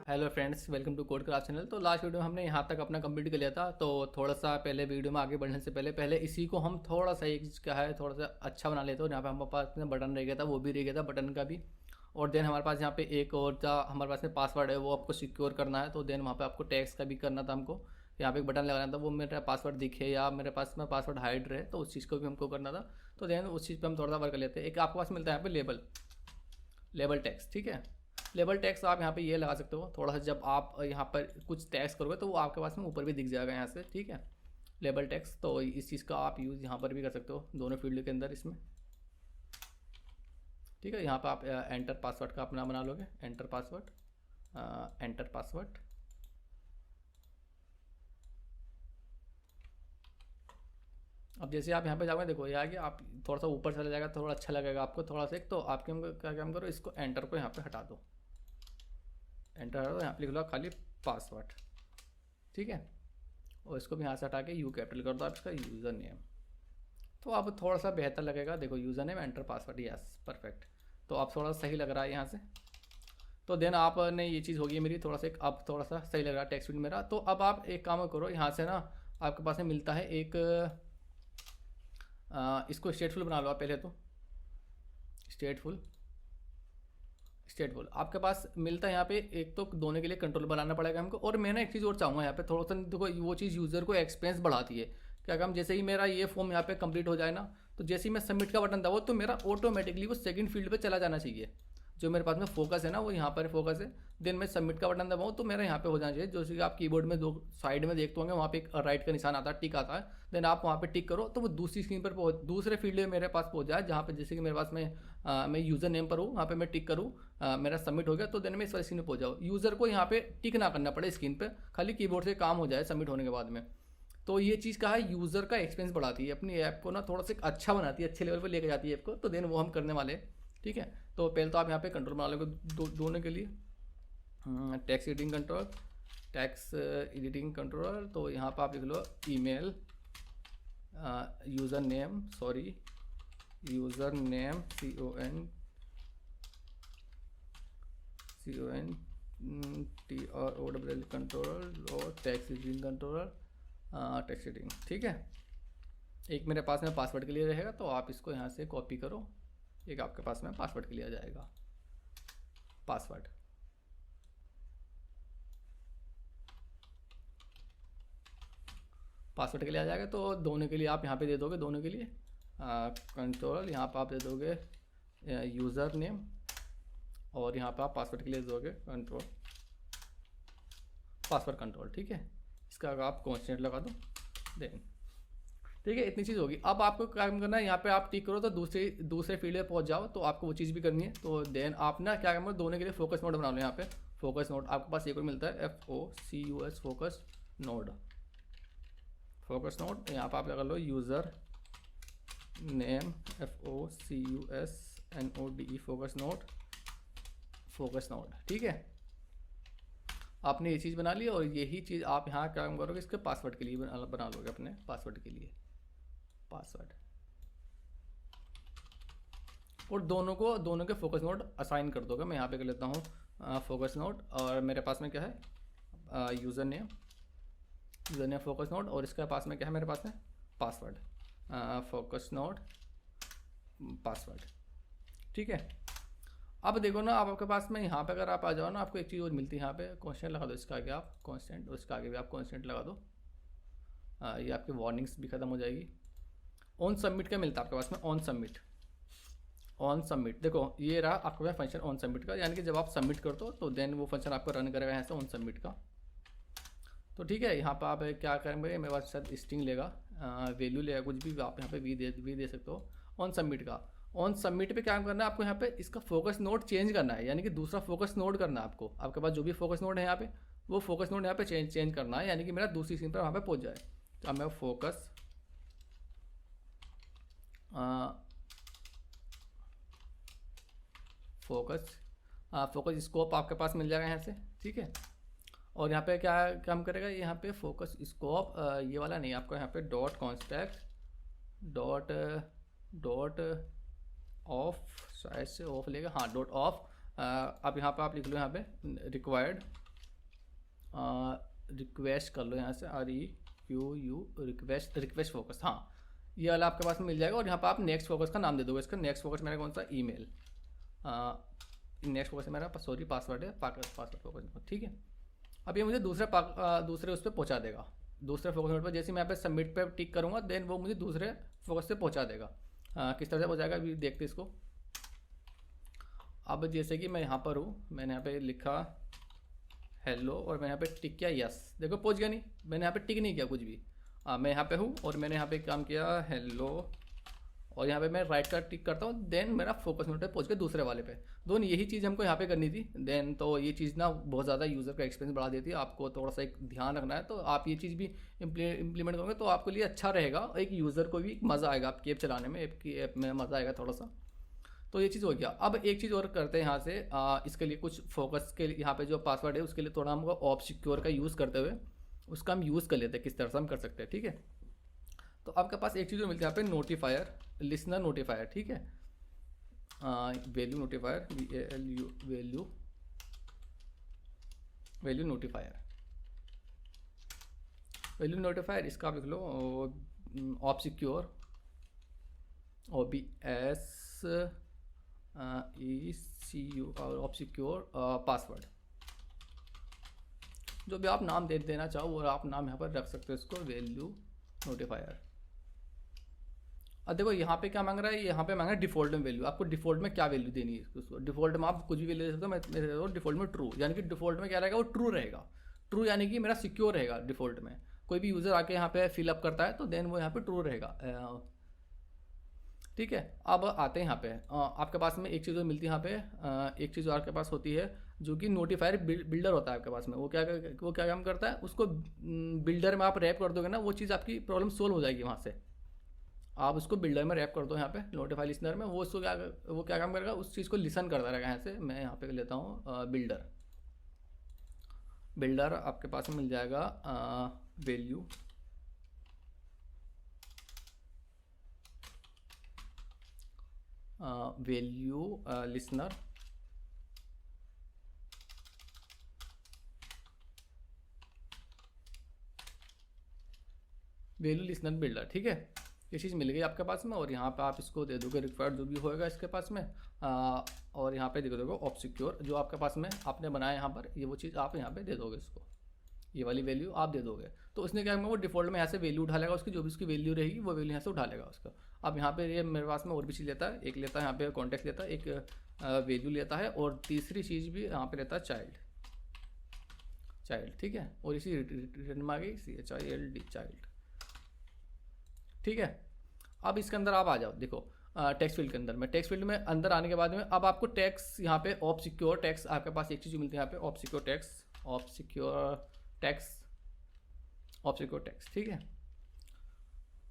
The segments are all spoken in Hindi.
Hello friends, welcome to code craft channel. तो लास्ट वीडियो में हमने यहाँ तक अपना कंप्लीट कर लिया था। तो थोड़ा सा पहले वीडियो में आगे बढ़ने से पहले इसी को हम थोड़ा सा एक क्या है थोड़ा सा अच्छा बना लेते हो। यहाँ पे हमारे पास में बटन रह गया था, वो भी रह गया था बटन का भी। और देन हमारे पास यहाँ पे एक और था, हमारे पास में पासवर्ड है, वो आपको सिक्योर करना है। तो देन वहाँ पे आपको टैक्स का भी करना था हमको। यहाँ पे एक बटन लगाना था, वो मेरा पासवर्ड दिखे या मेरे पास में पासवर्ड हाइड रहे, तो उस चीज़ को भी हमको करना था। तो देन उस चीज़ पर हम थोड़ा सा वर्क कर लेते हैं। एक आपके पास मिलता है यहाँ पे लेबल टैक्स, ठीक है। लेबल टैक्स आप यहाँ पे ये लगा सकते हो थोड़ा सा, जब आप यहाँ पर कुछ टैक्स करोगे तो वो आपके पास में ऊपर भी दिख जाएगा यहाँ से, ठीक है। लेबल टैक्स, तो इस चीज़ का आप यूज़ यहाँ पर भी कर सकते हो दोनों फील्ड के अंदर इसमें, ठीक है। यहाँ पर आप एंटर पासवर्ड का अपना बना लोगे, एंटर पासवर्ड, एंटर पासवर्ड। अब जैसे आप यहाँ पे जाओगे, देखो ये आ गया, आप थोड़ा सा ऊपर चला जाएगा, थोड़ा अच्छा लगेगा आपको थोड़ा सा। एक तो आपके क्या काम करो, इसको एंटर को यहाँ पे हटा दो, एंटर हटा दो, यहाँ पे लिख लो खाली पासवर्ड, ठीक है। और इसको भी यहाँ से हटा के यू कैपिटल कर दो आप इसका यूज़र नेम। तो अब थोड़ा सा बेहतर लगेगा, देखो user name enter password, yes perfect. तो अब थोड़ा सा सही लग रहा है यहाँ से। तो देन आपने ये चीज़ होगी मेरी थोड़ा सा एक, अब थोड़ा सा सही लग रहा है टेक्स्ट फील्ड मेरा। तो अब आप एक काम करो, यहाँ से ना आपके पास में मिलता है एक इसको स्टेटफुल बना लो आप पहले। तो स्टेटफुल आपके पास मिलता है यहाँ पे एक, तो दोनों के लिए कंट्रोल बनाना पड़ेगा हमको। और मैं ना एक चीज़ और चाहूँगा यहाँ पे थोड़ा सा, देखो वो चीज़ यूज़र को एक्सपीरियंस बढ़ाती है। क्या काम, जैसे ही मेरा ये फॉर्म यहाँ पे कंप्लीट हो जाए ना, तो जैसे ही मैं सबमिट का बटन दबाऊँ तो मेरा ऑटोमेटिकली वो सेकंड फील्ड पे चला जाना चाहिए। जो मेरे पास में फोकस है ना, वो यहाँ पर फोकस है। देन मैं सबमिट का बटन दबाऊँ तो मेरा यहाँ पे हो जाना चाहिए। जैसे कि आप कीबोर्ड में दो साइड में देखते होंगे, वहाँ पे एक राइट का निशान आता है, टिक आता है। देन आप वहाँ पे टिक करो तो वो दूसरी स्क्रीन पर दूसरे फील्ड में मेरे पास पहुँच जाए, जहाँ पे जैसे कि मेरे पास में मैं यूज़र नेम पर हूँ, वहाँ पे मैं टिक करूँ, मेरा सबमिट हो गया। तो देन मैं इस वाली स्क्रीन पर पहुँच जाऊँ, यूज़र को यहाँ पे टिक ना करना पड़े स्क्रीन पर, खाली कीबोर्ड से काम हो जाए सबमिट होने के बाद में। तो ये चीज़ का है, यूज़र का एक्सपीरियंस बढ़ाती है, अपनी ऐप को ना थोड़ा सा अच्छा बनाती है, अच्छे लेवल पर लेके जाती है ऐप को। तो देन वो हम करने वाले हैं, ठीक है। तो पहले तो आप यहाँ पे कंट्रोल बना लोगे दोनों के लिए, tax editing control, tax editing controller. तो यहाँ पर आप लिख लो email user name, sorry user name CONTROL controller, और tax editing controller, tax editing, ठीक है। एक मेरे पास में पासवर्ड के लिए रहेगा, तो आप इसको यहाँ से कॉपी करो, एक आपके पास में पासवर्ड के लिए आ जाएगा, पासवर्ड। पासवर्ड के लिए आ जाएगा। तो दोनों के लिए आप यहाँ पे दे दोगे, दोनों के लिए कंट्रोल, यहाँ पर आप दे दोगे यूज़र नेम, और यहाँ पे आप पासवर्ड के लिए दोगे कंट्रोल, पासवर्ड कंट्रोल, ठीक है। इसका अगर आप कॉन्स्टेंट लगा दो देन, ठीक है। इतनी चीज़ होगी। अब आपको काम करना है, यहाँ पे आप टिक करो तो दूसरे फील्ड में पहुँच जाओ, तो आपको वो चीज़ भी करनी है। तो देन आप ना क्या करना, दोनों के लिए फोकस नोड बना लो। यहाँ पे फोकस नोड आपके पास एक और मिलता है, FOCUS focus node, focus node. यहाँ पर आप लगा लो user name FOCUS focus node, ठीक है। आपने ये चीज़ बना ली, और यही चीज़ आप यहाँ काम करोगे इसके पासवर्ड के लिए बना लोगे, अपने पासवर्ड के लिए पासवर्ड। और दोनों के फोकस नोड असाइन कर दोगे। मैं यहाँ पे कर लेता हूँ फोकस नोड, और मेरे पास में क्या है यूज़र नेम फोकस नोड, और इसके पास में क्या है मेरे पास में पासवर्ड, फोकस नोड पासवर्ड, ठीक है। अब देखो ना, आपके पास में यहाँ पे अगर आप आ जाओ ना, आपको एक चीज़ और मिलती है यहाँ पे, कॉन्स्टेंट लगा दो इसका आगे आप कॉन्स्टेंट, और इसका आगे भी आप कॉन्स्टेंट लगा दो। ये आपकी वार्निंग्स भी ख़त्म हो जाएगी। ऑन सबमिट क्या मिलता है आपके पास में, ऑन सबमिट देखो ये रहा आपके पास फंक्शन ऑन सबमिट का, यानी कि जब आप सबमिट कर दो तो देन वो फंक्शन आपको रन करेगा यहाँ से ऑन सबमिट का। तो ठीक है, यहाँ पर आप क्या करेंगे, मेरे पास शायद स्ट्रिंग लेगा, वैल्यू लेगा, कुछ भी आप यहाँ पे वी दे सकते हो। ऑन सबमिट का, ऑन सबमिट पे क्या करना है आपको, यहाँ पे इसका फोकस नोड चेंज करना है, यानी कि दूसरा फोकस नोड करना है आपको। आपके पास जो भी फोकस नोड है यहाँ पे, वो फोकस नोड यहाँ पे चेंज करना है, यानी कि मेरा दूसरी स्क्रीन पर वहाँ पे पहुँच जाए। तो अब मैं फोकस स्कोप आपके पास मिल जाएगा यहाँ से, ठीक है। और यहाँ पे क्या काम करेगा, यहाँ पे फोकस स्कोप ये वाला नहीं, आपको यहाँ पे डॉट कॉन्स्टेक्ट डॉट ऑफ, शायद से ऑफ लेगा, हाँ डॉट ऑफ। अब यहाँ पे आप लिख लो, यहाँ पे रिक्वायर्ड रिक्वेस्ट कर लो यहाँ से, REQU रिक्वेस्ट फोकस, हाँ ये वाला आपके पास में मिल जाएगा। और यहाँ पर आप नेक्स्ट फोकस का नाम दे दोगे। इसका नेक्स्ट फोकस मेरा कौन सा, ईमेल, नेक्स्ट फोकस है मेरा, सॉरी पासवर्ड है, पासवर्ड फोकस, ठीक है। अब ये मुझे दूसरे उस पर पहुँचा देगा, दूसरे फोकस नोट पर। जैसे मैं यहाँ पे सबमिट पे टिक करूँगा देन वो मुझे दूसरे फोकस से पहुँचा देगा। किस तरह से पहुँचाएगा अभी देखते इसको। अब जैसे कि मैं यहाँ पर हूँ, मैंने यहाँ पे लिखा हेलो और मैंने यहाँ पे टिक किया यस, देखो पहुँच गया नहीं, मैंने यहाँ पे टिक नहीं किया कुछ भी। मैं यहाँ पे हूँ और मैंने यहाँ पे काम किया हेलो, और यहाँ पे मैं राइट का टिक करता हूँ, देन मेरा फोकस नोट पे पहुँच गया दूसरे वाले पे। दोनों यही चीज़ हमको यहाँ पे करनी थी। देन तो ये चीज़ ना बहुत ज़्यादा यूज़र का एक्सपीरियंस बढ़ा देती है, आपको थोड़ा सा एक ध्यान रखना है। तो आप ये चीज़ भी इम्प्लीमेंट करोगे तो आपके लिए अच्छा रहेगा, एक यूज़र को भी मज़ा आएगा आपकी ऐप चलाने में, ऐप में मज़ा आएगा थोड़ा सा। तो ये चीज़ हो गया। अब एक चीज़ और करते हैं यहाँ से, इसके लिए कुछ फोकस के लिए यहाँ पे जो पासवर्ड है उसके लिए थोड़ा हमको ऑप सिक्योर का यूज़ करते हुए उसका हम यूज़ कर लेते हैं, किस तरह से हम कर सकते हैं, ठीक है। तो आपके पास एक चीज़ जो मिलती है यहाँ पे नोटिफायर, लिसनर नोटिफायर, ठीक है। वैल्यू नोटिफायर, वैल्यू नोटिफायर, इसका आप लिख लो ऑप सिक्योर, OBS ECU और ऑप सिक्योर पासवर्ड, जो भी आप नाम दे देना चाहो वो आप नाम यहाँ पर रख सकते हो इसको, वैल्यू नोटिफायर। अब देखो यहाँ पे क्या मांग रहा है, यहाँ पे मांग रहा है डिफ़ॉल्ट में वैल्यू। आपको डिफ़ॉल्ट में क्या वैल्यू देनी है उसको, डिफ़ॉल्ट में आप कुछ भी वैल्यू दे सकते हो। मैं दे रहा हूँ डिफ़ॉल्ट में ट्रू, यानी कि डिफ़ॉल्ट में क्या रहेगा, वो ट्रू रहेगा। ट्रू यानी कि मेरा सिक्योर रहेगा डिफ़ॉल्ट में। कोई भी यूज़र आके यहाँ पे फिलअप करता है तो देन वो यहाँ पे ट्रू रहेगा, ठीक है। अब आते हैं यहाँ पे, आपके पास में एक चीज़ जो मिलती है यहाँ पे, एक चीज़ आपके पास होती है जो कि नोटिफायर बिल्डर होता है आपके पास में। वो क्या काम करता है, उसको बिल्डर में आप रैप कर दोगे ना, वो चीज़ आपकी प्रॉब्लम सोल्व हो जाएगी वहाँ से। आप उसको बिल्डर में रैप कर दो यहाँ पे नोटिफाई लिसनर में, वो क्या काम करेगा, उस चीज़ को लिसन करता रहेगा। यहाँ से मैं यहाँ पे लेता हूँ बिल्डर आपके पास में मिल जाएगा value listener, value listener builder, ठीक है। ये चीज़ मिल गई आपके पास में। और यहाँ पे आप इसको दे दोगे रिक्वायर्ड जो भी होएगा इसके पास में, और यहाँ पे दे दोगे ऑप सिक्योर, जो आपके पास में आपने बनाया यहाँ पर, ये वो चीज़ आप यहाँ पे दे दोगे इसको, ये वाली वैल्यू आप दे दोगे। तो उसने क्या, वो डिफ़ॉल्ट में यहाँ से वैल्यू उठा लेगा उसकी, जो भी उसकी वैल्यू रहेगी वो वैल्यू यहाँ से उठा लेगा उसका। अब यहाँ पे ये मेरे पास में और भी चीज़ लेता है, एक लेता है यहाँ पे कॉन्टेक्ट लेता है, एक वैल्यू लेता है, और तीसरी चीज़ भी यहाँ पे लेता है चाइल्ड, ठीक है। और इसी रिटर्न में आ गई CHILD, चाइल्ड, ठीक है। अब इसके अंदर आप आ जाओ, देखो टेक्स्ट फील्ड के अंदर में, टेक्स्ट फील्ड में अंदर आने के बाद में अब आपको टैक्स यहाँ पे ऑप सिक्योर टैक्स, आपके पास एक चीज़ मिलती है यहाँ पे ऑप सिक्योर टैक्स, ठीक है,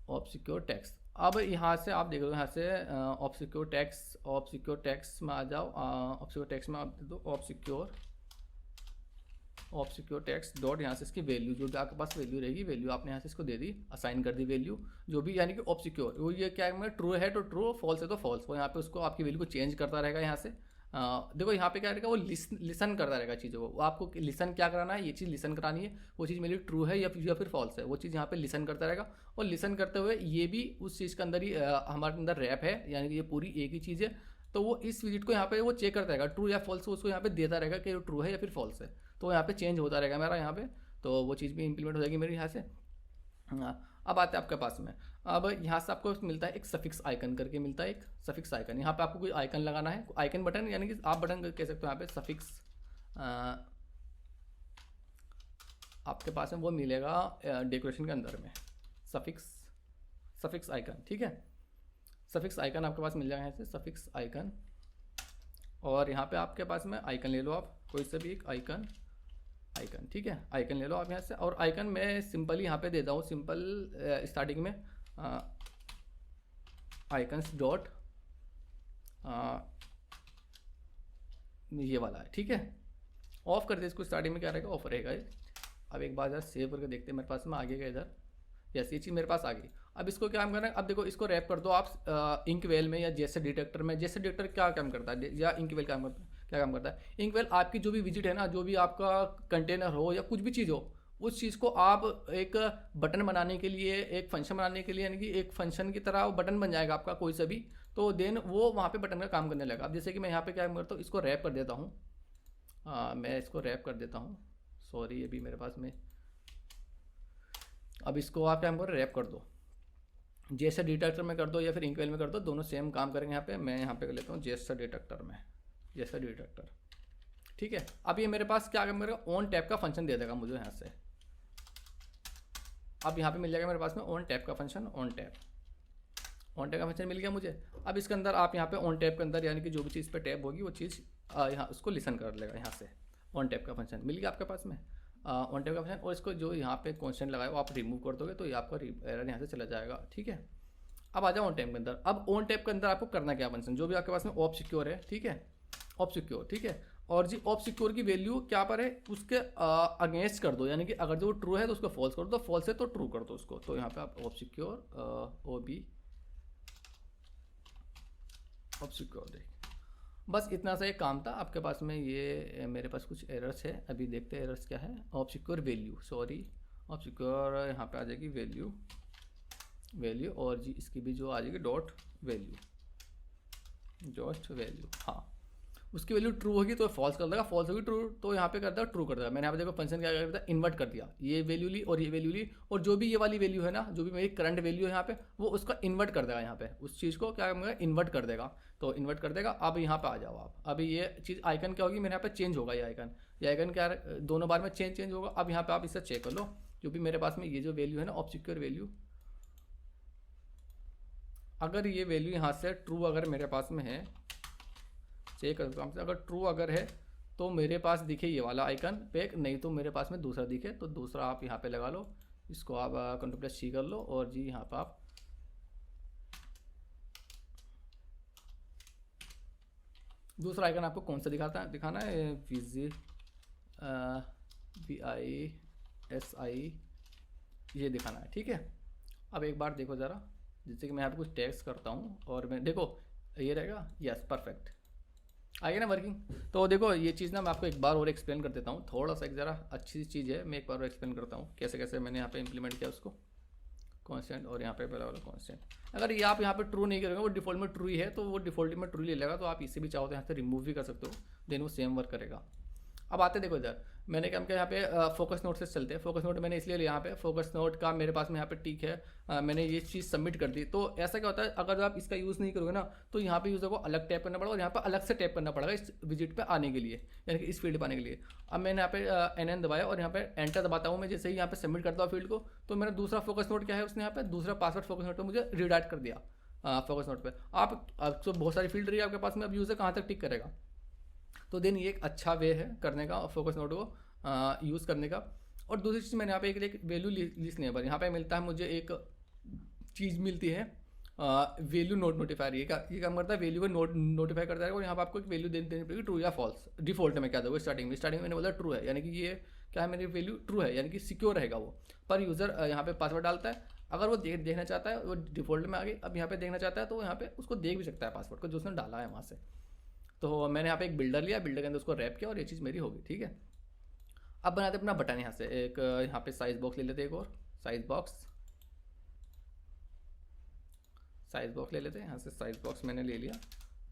ऑप सिक्योर टैक्स। अब यहाँ से आप देखो, यहाँ से ऑप सिक्योर टैक्स में आ जाओ, ऑप सिक्योर टैक्स में आप दे दो ऑप सिक्योर टैक्स डॉट, यहाँ से इसकी वैल्यू जो भी आपके पास वैल्यू रहेगी, वैल्यू आपने यहाँ से इसको दे दी, असाइन कर दी वैल्यू जो भी, यानी कि ऑप सिक्योर वो ये क्या है, ट्रू है तो ट्रू, फॉल्स है तो फॉल्स, वो यहाँ पे उसको आपकी वैल्यू को चेंज करता रहेगा। यहाँ से देखो यहाँ पे क्या रहेगा, वो लिसन करता रहेगा चीज़ों को। वो आपको लिसन क्या कराना है, ये चीज़ लिसन करानी है, वो चीज़ मेरी ट्रू है या फिर फॉल्स है, वो चीज़ यहाँ पे लिसन करता रहेगा। और लिसन करते हुए ये भी उस चीज़ के अंदर ही हमारे अंदर रैप है, यानी कि ये पूरी एक ही चीज़ है। तो वो इस विजिट को यहाँ पे वो चेक करता रहेगा, ट्रू या फॉल्स, उसको यहाँ पे देता रहेगा कि ट्रू है या फिर फॉल्स है। तो यहाँ पे चेंज होता रहेगा मेरा यहाँ पे, तो वो चीज़ भी इंप्लीमेंट हो जाएगी मेरी यहाँ से। अब आते हैं आपके पास में, अब यहाँ से आपको मिलता है एक सफिक्स आइकन करके मिलता है, एक सफिक्स आइकन। यहाँ पे आपको कोई आइकन लगाना है, आइकन बटन, यानी कि आप बटन कह सकते हो। यहाँ पे सफिक्स आपके पास में वो मिलेगा डेकोरेशन के अंदर में, सफिक्स आइकन, ठीक है। सफिक्स आइकन आपके पास मिल जाएगा यहाँ से, सफिक्स आइकन। और यहाँ पे आपके पास में आइकन ले लो आप, कोई से भी एक आइकन, ठीक है, आइकन ले लो आप यहाँ से। और आइकन मैं सिंपली यहाँ पे देता हूँ, सिंपल स्टार्टिंग में आइकन्स डॉट ये वाला है, ठीक है। ऑफ कर दे इसको, स्टार्टिंग में क्या रहेगा, ऑफ रहेगा ये। अब एक बार सेव करके देखते हैं मेरे पास में आगे का इधर, यस ये चीज़ मेरे पास आ गई। अब इसको क्या काम करना है, अब देखो इसको रैप कर दो आप इंकवेल में या जैसे डिटेक्टर में। जैसे डिटेक्टर क्या काम करता है या इंकवेल काम करता है, क्या काम करता है। इंकवेल आपकी जो भी विजिट है ना, जो भी आपका कंटेनर हो या कुछ भी चीज़ हो, उस चीज़ को आप एक बटन बनाने के लिए, एक फंक्शन बनाने के लिए, यानी कि एक फंक्शन की तरह वो बटन बन जाएगा आपका कोई सा भी, तो देन वो वहाँ पे बटन का काम करने लगा। अब जैसे कि मैं यहाँ पे क्या करता हूँ, इसको रैप कर देता हूँ। मैं इसको रैप कर देता हूँ, सॉरी अभी मेरे पास में। अब इसको आप क्या करो, रैप कर दो, जैसे डिटेक्टर में कर दो या फिर इंकवेल में कर दो, दोनों सेम काम जैसा यहाँ पे। मैं यहाँ पे कर लेता हूँ जैसा डिटेक्टर में, जैसा डिटेक्टर, ठीक है। अब ये मेरे पास क्या काम करेगा, ऑन टैप का फंक्शन दे देगा मुझे यहाँ से। अब यहाँ पे मिल जाएगा मेरे पास में ऑन टैप का फंक्शन, ऑन टैप का फंक्शन मिल गया मुझे। अब इसके अंदर आप यहाँ पे ऑन टैप के अंदर, यानी कि जो भी चीज़ पे टैप होगी वो चीज़ यहाँ उसको लिसन कर लेगा। यहाँ से ऑन टैप का फंक्शन मिल गया आपके पास में, ऑन टैप का फंक्शन। और इसको जो यहाँ पे कॉन्स्टेंट लगाया वो आप रिमूव कर दोगे तो ये आपका एरर यहाँ से चला जाएगा, ठीक है। अब आ जाओ ऑन टैप के अंदर। अब ऑन टैप के अंदर आपको करना क्या फंक्शन, जो भी आपके पास में ऑप सिक्योर है, ठीक है, ऑप सिक्योर, ठीक है। और जी ऑप सिक्योर की वैल्यू क्या पर है, उसके अगेंस्ट कर दो, यानी कि अगर जो ट्रू है तो उसको फॉल्स कर दो, फॉल्स है तो ट्रू कर दो उसको। तो यहाँ पे आप ऑप सिक्योर ऑप सिक्योर देख, बस इतना सा एक काम था आपके पास में। ये मेरे पास कुछ एरर्स है, अभी देखते हैं एरर्स क्या है। Op secure value, sorry op secure यहाँ पे आ जाएगी वैल्यू, और जी इसकी भी जो आ जाएगी डॉट वैल्यू, हाँ, उसकी वैल्यू ट्रू होगी तो फॉल्स कर देगा, फॉल्स होगी ट्रू तो यहाँ पे कर देगा ट्रू कर देगा। मैंने यहाँ पे देखो फंक्शन क्या करता है, इन्वर्ट कर दिया, ये वैल्यू ली और ये वैल्यू ली, और जो भी ये वाली वैल्यू है ना, जो भी मेरी करंट वैल्यू है यहाँ पे, वो उसका इन्वर्ट कर देगा। यहाँ पे उस चीज़ को क्या करेगा, इन्वर्ट कर देगा, तो इन्वर्ट कर देगा। अब यहाँ पे आ जाओ आप, अभी ये चीज़ आइकन क्या होगी, मेरे यहाँ पे चेंज होगा, ये आइकन क्या दोनों बार में चेंज होगा। अब यहाँ पे आप इससे चेक कर लो, जो भी मेरे पास में ये जो वैल्यू है ना, ऑप सिक्योर वैल्यू, अगर ये वैल्यू यहाँ से ट्रू अगर मेरे पास में है, चेक करता हूँ, अगर ट्रू अगर है तो मेरे पास दिखे ये वाला आइकन पे, नहीं तो मेरे पास में दूसरा दिखे, तो दूसरा आप यहाँ पे लगा लो, इसको आप कंट्रोल+C कर लो, और जी यहाँ पे आप दूसरा आइकन आपको कौन सा दिखाना है, VISI ये दिखाना है, ठीक है। अब एक बार देखो ज़रा, जैसे कि मैं यहाँ पे कुछ टेक्स्ट करता हूँ और मैं देखो ये रहेगा, यस परफेक्ट आ गया ना वर्किंग। तो देखो ये चीज़ ना मैं आपको एक बार और एक्सप्लेन कर देता हूँ, थोड़ा सा एक ज़रा अच्छी चीज़ है, मैं एक बार और एक्सप्लेन करता हूँ कैसे कैसे मैंने यहाँ पे इंप्लीमेंट किया उसको। कांस्टेंट और यहाँ पे पहला वाला कांस्टेंट, अगर ये आप यहाँ पे ट्रू नहीं करोगे, वो डिफॉल्ट में ट्रू ही है, तो वो डिफॉल्ट में ट्रू ले लेगा, तो आप इसे भी चाहो तो यहाँ से रिमूव भी कर सकते हो, देन वो सेम वर्क करेगा। अब आते देखो इधर, मैंने क्या किया यहाँ पे फोकस नोट से चलते हैं। फोकस नोट मैंने इसलिए लिया, यहाँ पे फोकस नोट का मेरे पास में यहाँ पे टिक है, मैंने ये चीज़ सबमिट कर दी। तो ऐसा क्या होता है, अगर आप इसका यूज़ नहीं करोगे ना, तो यहाँ पे यूज़र को अलग टैप करना पड़ेगा और यहाँ पे अलग से टैप करना पड़ेगा इस विजिट पे आने के लिए, यानी कि इस फील्ड पर आने के लिए। अब मैंने यहाँ पे NN दबाया और यहाँ पे एंटर दबाता हूँ मैं, जैसे ही यहाँ पे सबमिट करता हूँ फील्ड को, तो मेरा दूसरा फोकस नोट क्या है, उसने यहाँ पे दूसरा पासवर्ड फोकस नोट पर मुझे रीडायरेक्ट कर दिया फोकस नोट पर। आप तो बहुत सारी फील्ड रही है आपके पास में, अब यूज़र कहाँ तक टिक करेगा, तो देन ये एक अच्छा वे है करने का, फोकस नोट को यूज़ करने का। और दूसरी चीज़ मैंने यहाँ पे एक वैल्यू लिस्ट नहीं है, यहाँ पे मिलता है मुझे एक चीज़ मिलती है वैल्यू नोटिफायर। ये काम करता है, वैल्यू को नोटिफाई करता है, और यहाँ पर आपको एक वैल्यू देनी पड़ेगी, ट्रू या फॉल्स। डिफॉल्ट में क्या दोगे, स्टार्टिंग में मैंने बोला ट्रू है, यानी कि ये क्या है, मेरी वैल्यू ट्रू है, यानी कि सिक्योर रहेगा वो। पर यूज़र यहाँ पे पासवर्ड डालता है, अगर वो देखना चाहता है, वो डिफॉल्ट में आ गई, अब यहाँ पे देखना चाहता है तो यहाँ पे उसको देख भी सकता है पासवर्ड को जो उसने डाला है वहाँ से। तो मैंने यहाँ पे एक बिल्डर लिया, बिल्डर के अंदर उसको रैप किया और ये चीज़ मेरी होगी, ठीक है। अब बनाते अपना बटन, यहाँ से एक यहाँ पे साइज बॉक्स ले लेते हैं, एक और साइज बॉक्स ले लेते हैं। यहाँ से साइज बॉक्स मैंने ले लिया,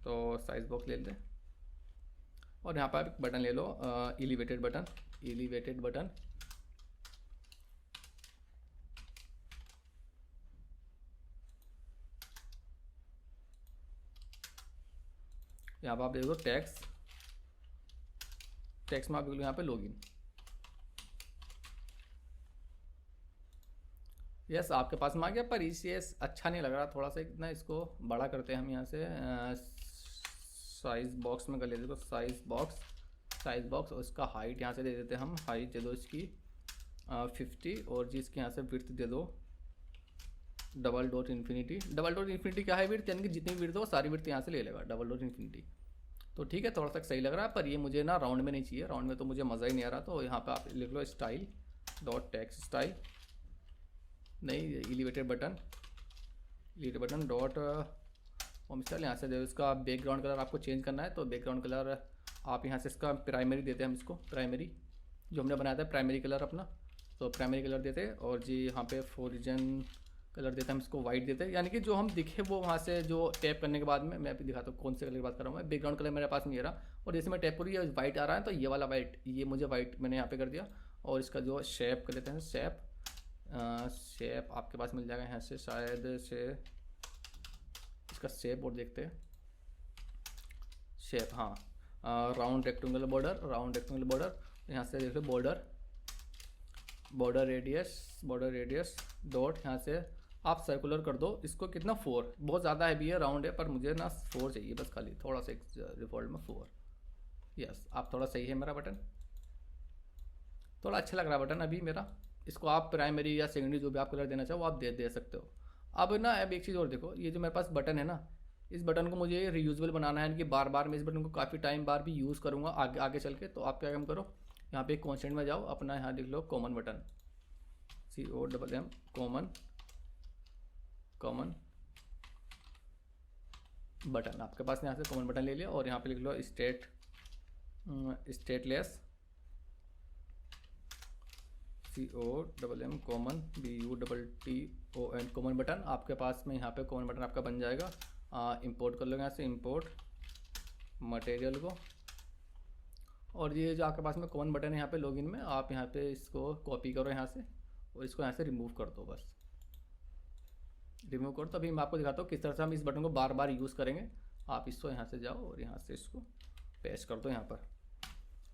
तो साइज बॉक्स ले लेते हैं, और यहाँ पर एक बटन ले लो, एलिवेटेड बटन। यहाँ पर आप देखो टैक्स में आप यहाँ पे लॉगिन, यस आपके पास में आ गया। पर इसे अच्छा नहीं लग रहा, थोड़ा सा इतना इसको बड़ा करते हैं हम यहाँ से, साइज बॉक्स में कर लेते, तो साइज बॉक्स और इसका हाइट यहाँ से दे देते हैं हम, हाइट दे दो इसकी 50, और जी इसके यहाँ से विड्थ दे दो डबल डॉट इन्फिनिटी क्या है विड्थ, यानी कि जितनी विड्थ हो सारी विड्थ यहाँ से ले लेगा, डबल डॉट इन्फिनिटी। तो ठीक है, थोड़ा सा सही लग रहा है, पर ये मुझे ना राउंड में नहीं चाहिए, राउंड में तो मुझे मज़ा ही नहीं आ रहा। तो यहाँ पे आप लिख लो स्टाइल डॉट टेक्स्ट स्टाइल, नहीं elevated button dot home style. यहाँ से जो इसका बैकग्राउंड कलर आपको चेंज करना है, तो बैकग्राउंड कलर आप यहाँ से इसका प्राइमरी देते हैं हम इसको, प्राइमरी जो हमने बनाया था प्राइमरी कलर अपना, तो प्राइमरी कलर देते हैं। और जी यहाँ पे ओरिजिन कलर देते हैं हम इसको, वाइट देते हैं, यानी कि जो हम दिखे वो वहाँ से जो टैप करने के बाद में मैं अभी दिखाता हूँ कौन से कलर की बात कर रहा हूँ मैं। बैकग्राउंड कलर मेरे पास नहीं आ रहा, और जैसे मैं टैप करूँ ये वाइट आ रहा है, तो ये वाला वाइट, ये मुझे वाइट मैंने यहाँ पे कर दिया। और इसका जो शेप कर लेते हैं, शेप आपके पास मिल जाएगा यहाँ से शायद से, इसका शेप और देखते हैं, शेप हाँ, round rectangular border, round rectangular border, यहाँ से देख लो बॉर्डर, बॉर्डर रेडियस डॉट, यहाँ से आप सर्कुलर कर दो इसको, कितना 4, बहुत ज़्यादा हैवी है, राउंड है, पर मुझे ना 4 चाहिए बस, खाली थोड़ा सा डिफ़ॉल्ट में 4। यस, आप थोड़ा सही है मेरा बटन, थोड़ा अच्छा लग रहा है बटन अभी मेरा। इसको आप प्राइमरी या सेकेंडरी जो भी आप कलर देना चाहो आप दे सकते हो। अब ना अब एक चीज़ और देखो, ये जो मेरे पास बटन है ना, इस बटन को मुझे रीयूजेबल बनाना है, यानी कि बार बार मैं इस बटन को काफ़ी टाइम बार भी यूज़ करूँगा आगे चल के। तो आप क्या काम करो, यहाँ पे कॉन्स्टेंट में जाओ, अपना यहाँ लिख लो common button, COMM common button. आपके पास यहाँ से कॉमन बटन ले लिया, और यहाँ पे लिख लो stateless COMM common BUTTON common button. आपके पास में यहाँ पे कॉमन बटन आपका बन जाएगा। इंपोर्ट कर लो यहाँ से, इंपोर्ट मटेरियल को, और ये जो आपके पास में कॉमन बटन है यहाँ पे लॉगिन में, आप यहाँ पे इसको कॉपी करो यहाँ से, और इसको यहाँ से रिमूव कर दो, बस रिमूव करो। तो अभी मैं आपको दिखाता हूँ किस तरह से हम इस बटन को बार बार यूज़ करेंगे। आप इसको यहाँ से जाओ और यहाँ से इसको पेस्ट कर दो यहाँ पर।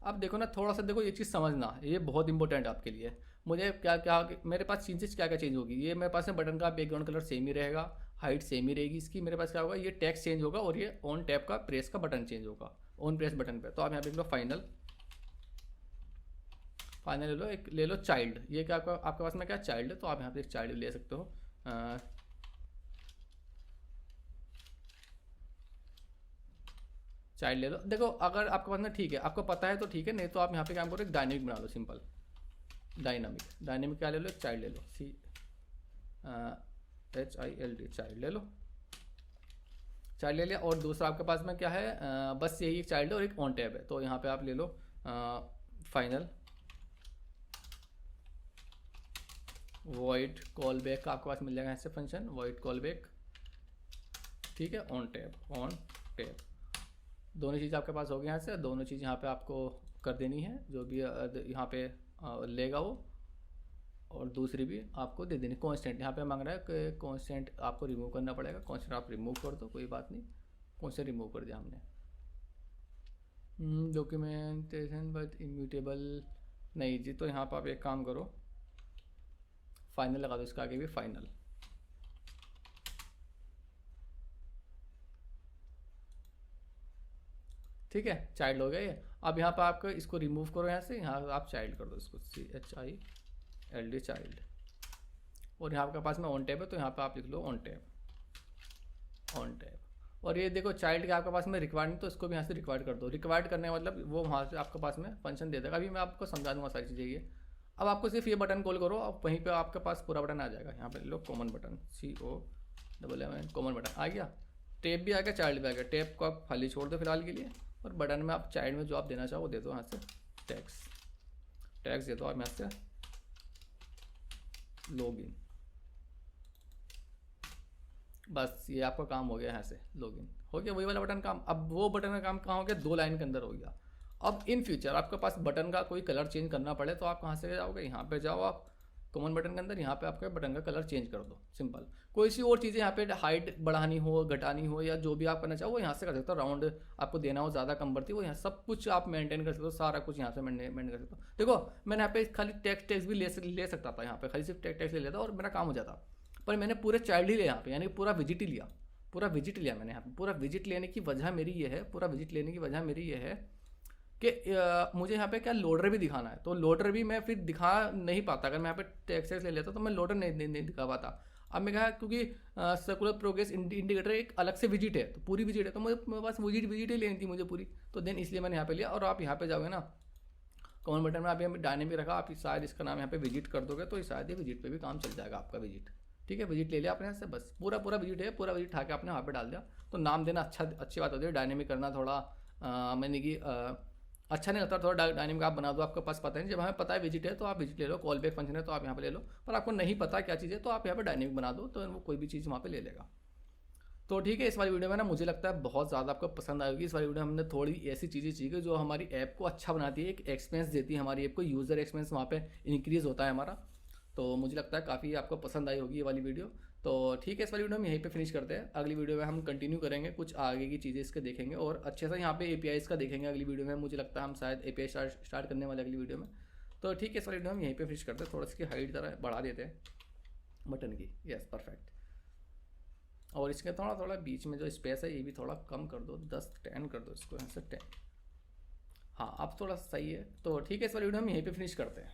अब देखो ना, थोड़ा सा देखो ये चीज़ समझना, ये बहुत इंपॉर्टेंट है आपके लिए। मुझे क्या मेरे पास चेंजेस क्या चेंज होगी, ये मेरे पास में बटन का बैकग्राउंड कलर सेम ही रहेगा, हाइट सेम ही रहेगी इसकी। मेरे पास क्या होगा, ये टेक्स्ट चेंज होगा, और ये ऑन टैप का प्रेस का बटन चेंज होगा, ऑन प्रेस बटन पे। तो आप यहाँ पे लो फाइनल ले लो, एक ले लो चाइल्ड, ये क्या आपके पास में क्या चाइल्ड है, तो आप यहाँ पे एक चाइल्ड ले सकते हो। चाइल्ड ले लो। देखो अगर आपके पास में ठीक है, आपको पता है तो ठीक है, नहीं तो आप यहाँ पे काम करो, एक डायनेमिक बना लो, सिंपल डायनेमिक क्या ले लो, चाइल्ड ले लो, CHILD चाइल्ड ले लो, चाइल्ड ले लिया। और दूसरा आपके पास में क्या है, बस यही एक चाइल्ड है और एक ऑन टैब है। तो यहाँ पे आप ले लो फाइनल वॉइड कॉल बैक का आपके पास मिल जाएगा ऐसे फंक्शन, वॉइड कॉल बैक, ठीक है, ऑन टैब दोनों चीज़ आपके पास हो गई यहाँ से। दोनों चीज़ यहाँ पे आपको कर देनी है, जो भी यहाँ पे लेगा वो, और दूसरी भी आपको दे देनी। कॉन्स्टेंट यहाँ पे मांग रहा है कि कॉन्स्टेंट आपको रिमूव करना पड़ेगा, कॉन्स्टेंट आप रिमूव कर दो, कोई बात नहीं, कॉन्स्टेंट रिमूव कर दिया हमने। डॉक्यूमेंटेशन बट इम्यूटेबल नहीं जी, तो यहाँ पर आप एक काम करो, फाइनल लगा दो इसका आगे भी, फाइनल। ठीक है, चाइल्ड हो गया ये। अब यहाँ पर आपको इसको रिमूव करो यहाँ से, यहाँ आप चाइल्ड कर दो इसको, CHILD चाइल्ड। और यहाँ आपके पास में ऑन टैब है, तो यहाँ पे आप लिख लो ऑन टैब। और ये देखो चाइल्ड के आपके पास में रिक्वायर्ड नहीं, तो इसको भी यहाँ से रिक्वायर्ड कर दो। रिक्वायर्ड करने का मतलब वो वहाँ से आपके पास में फंक्शन दे देगा। अभी मैं आपको समझा दूंगा सारी चीज़ें ये। अब आपको सिर्फ ये बटन कॉल करो, अब वहीं पे आपके पास पूरा बटन आ जाएगा। यहाँ पे लो common button, COMM common button आ गया, टैब भी आ गया, चाइल्ड भी आ गया। टैब को आप खाली छोड़ दो फिलहाल के लिए, और बटन में आप चाइल्ड में जो आप देना चाहो वो दे दो। यहाँ से टैक्स दे दो आप यहाँ से, लॉगिन, बस ये आपका काम हो गया। यहाँ से लॉगिन हो गया, वही वाला बटन काम। अब वो बटन का काम कहाँ हो गया, 2 लाइन के अंदर हो गया। अब इन फ्यूचर आपके पास बटन का कोई कलर चेंज करना पड़े तो आप कहाँ से जाओगे, यहाँ पे जाओ आप कॉमन बटन के अंदर, यहाँ पे आपके बटन का कलर चेंज कर दो, सिंपल। कोई सी और चीज़ें यहाँ पे हाइट बढ़ानी हो, घटानी हो, या जो भी आप करना चाहो वो यहाँ से कर सकते हो। राउंड आपको देना हो, ज़्यादा कम बढ़ती हो, यहाँ सब कुछ आप मेंटेन कर सकते हो, सारा कुछ यहाँ से मेंटेन कर सकते हो। देखो मैंने यहाँ पे खाली टेक्स्ट भी ले सकता था, यहाँ पे खाली सिर्फ टेक्स्ट ले लेता और मेरा काम हो जाता, पर मैंने पूरे चाइल्ड ही लिया यहाँ पे, यानी पूरा विजिट ही लिया, मैंने यहाँ पे। पूरा विजिट लेने की वजह मेरी ये है, कि मुझे यहाँ पे क्या लोडर भी दिखाना है, तो लोडर भी मैं फिर दिखा नहीं पाता। अगर मैं यहाँ पे टेक्स्ट ले लेता तो मैं लोडर नहीं दिखा पाता। अब मैं कहा क्योंकि सर्कुलर प्रोग्रेस इंडिकेटर एक अलग से विजिट है, तो पूरी विजिट है, तो मेरे पास विजिट ही लेनी थी मुझे पूरी, तो देन इसलिए मैंने यहाँ पे लिया। और आप यहाँ पे जाओगे ना कॉमन बटन में, आप यहाँ पे डायनेमिक रखा, आप शायद इसका नाम यहाँ पे विजिट कर दोगे तो शायद ये विजिट पे भी काम चल जाएगा आपका विजिट। ठीक है, विजिट ले लिया आपने यहाँ से, बस पूरा विजिट है, पूरा विजिट उठा के आपने वहाँ पे डाल दिया। तो नाम देना अच्छी बात होती है, डायनेमिक करना थोड़ा मैंने कि अच्छा नहीं लगता, थोड़ा डायनेमिक आप बना दो, आपके पास पता है। जब हमें पता है विजिट है तो आप विजिट ले लो, कॉल बैक फंक्शन है तो आप यहाँ पे ले लो, पर आपको नहीं पता क्या चीज़ है तो आप यहाँ पे डायनेमिक बना दो, तो वो कोई भी चीज़ वहाँ पे ले लेगा। तो ठीक है, इस वाली वीडियो में ना मुझे लगता है बहुत ज़्यादा आपको पसंद आएगी। इस वाली वीडियो में हमने थोड़ी ऐसी चीज़ें सीखी जो हमारी ऐप को अच्छा बनाती है, एक एक्सपीरियंस देती है हमारी ऐप को, यूज़र एक्सपीरियंस वहाँ पे इंक्रीज़ होता है हमारा। तो मुझे लगता है काफ़ी आपको पसंद आई होगी ये वाली वीडियो। तो ठीक है, इस वाली वीडियो हम यहीं पे फिनिश करते हैं। अगली वीडियो में हम कंटिन्यू करेंगे, कुछ आगे की चीज़ें इसके देखेंगे और अच्छे से यहाँ पे एपीआईज़ का देखेंगे अगली वीडियो में। मुझे लगता है हम शायद एपीआई स्टार्ट करने वाले अगली वीडियो में। तो ठीक है, इस वाली वीडियो हम यहीं पे फिनिश करते हैं। थोड़ा इसकी हाइट ज़रा बढ़ा देते हैं बटन की। Yes, perfect. और इसके थोड़ा थोड़ा बीच में जो स्पेस है ये भी थोड़ा कम कर दो, 10-10 कर दो इसको, यहाँ से 10। हाँ, अब थोड़ा सही है। तो ठीक है, इस वाली वीडियो हम यहीं पे फिनिश करते हैं।